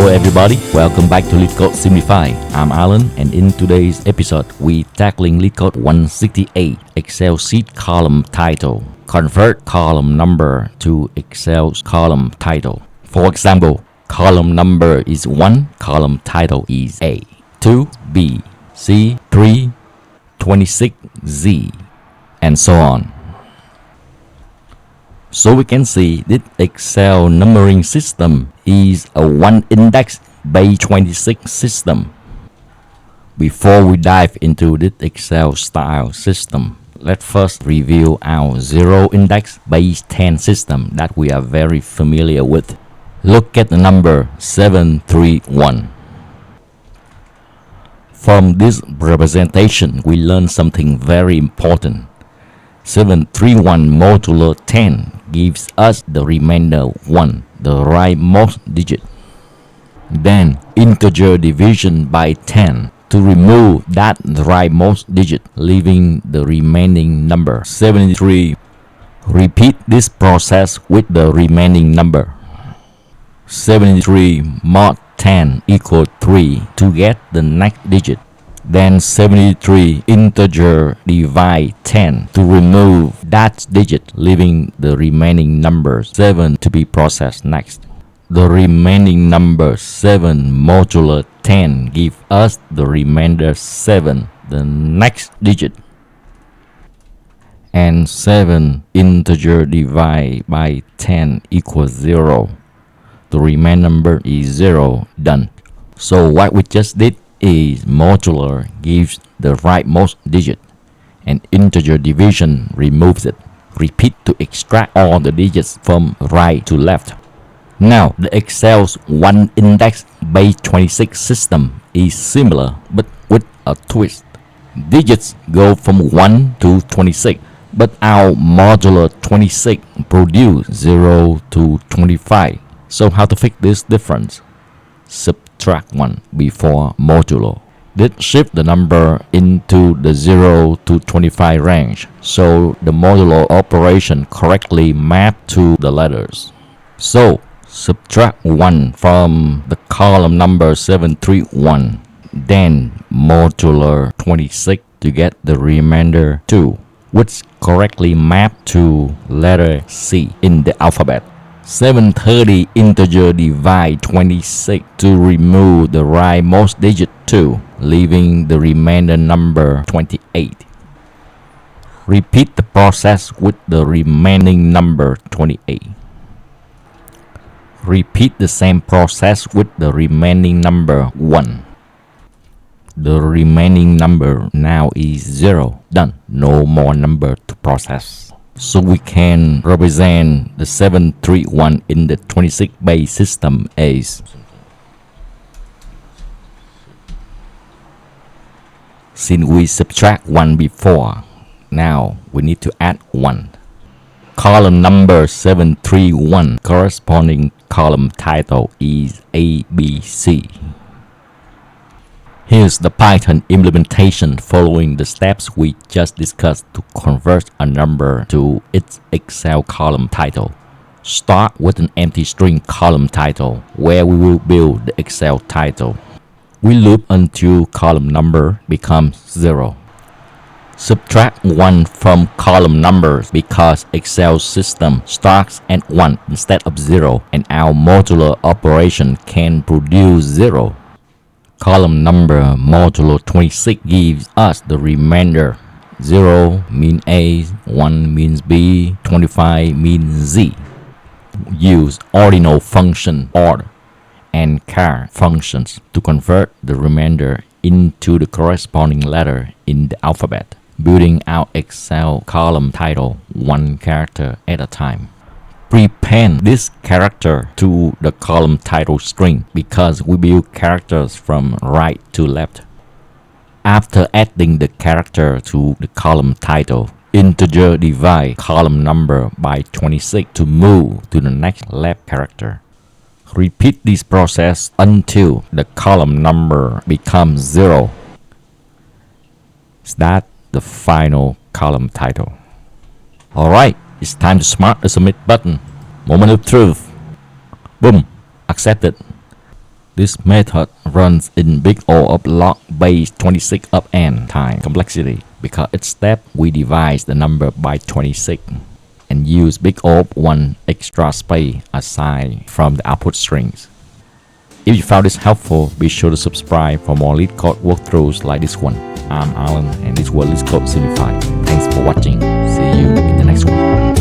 Hello everybody, welcome back to Leetcode Simplified. I'm Alan, and in today's episode we tackling Leetcode 168, Excel sheet column title. Convert column number to Excel column title. For example, column number is 1, column title is A, 2, B, C, 3, 26, Z, and so on. So we can see this Excel numbering system is a one index base 26 system. Before we dive into this Excel style system, let's first review our zero index base 10 system that we are very familiar with. Look at the number 731. From this representation, we learn something very important. 731 modulo 10 gives us the remainder 1, the rightmost digit. Then integer division by 10 to remove that rightmost digit, leaving the remaining number 73. Repeat this process with the remaining number. 73 mod 10 equals 3 to get the next digit. Then 73 integer divide 10 to remove that digit, leaving the remaining number 7 to be processed next. The remaining number 7 modulo 10 gives us the remainder 7, the next digit. And 7 integer divide by 10 equals 0. The remaining number is 0, done. So what we just did is modular gives the rightmost digit, and integer division removes it. Repeat to extract all the digits from right to left. Now the Excel's one index base 26 system is similar but with a twist. Digits go from 1 to 26, but our modular 26 produce 0 to 25. So how to fix this difference? Subtract 1 before modulo. This shift the number into the 0 to 25 range, so the modulo operation correctly mapped to the letters. So subtract 1 from the column number 731, then modular 26 to get the remainder 2, which correctly mapped to letter C in the alphabet. 730 integer divide 26 to remove the rightmost digit 2, leaving the remainder number 28. Repeat the process with the remaining number 28. Repeat the same process with the remaining number 1. The remaining number now is 0. Done. No more number to process. So we can represent the 731 in the 26 base system as since we subtract 1 before, now we need to add 1. Column number 731 corresponding column title is ABC. Here's the Python implementation following the steps we just discussed to convert a number to its Excel column title. Start with an empty string column title where we will build the Excel title. We loop until column number becomes 0. Subtract 1 from column numbers because Excel system starts at 1 instead of 0, and our modular operation can produce 0. Column number modulo 26 gives us the remainder. 0 means A, 1 means B, 25 means Z. Use ordinal function order and char functions to convert the remainder into the corresponding letter in the alphabet, building our Excel column title one character at a time. Prepend this character to the column title string because we build characters from right to left. After adding the character to the column title, integer divide column number by 26 to move to the next left character. Repeat this process until the column number becomes 0. That's the final column title. Alright, it's time to smart the submit button. Moment of truth. Boom, accepted. This method runs in big O of log base 26 of n time complexity. Because each step we divide the number by 26 and use big O of 1 extra space aside from the output strings. If you found this helpful, be sure to subscribe for more Leetcode walkthroughs like this one. I'm Alan and this was Leetcode Simplified. Thanks for watching. See you in the next one.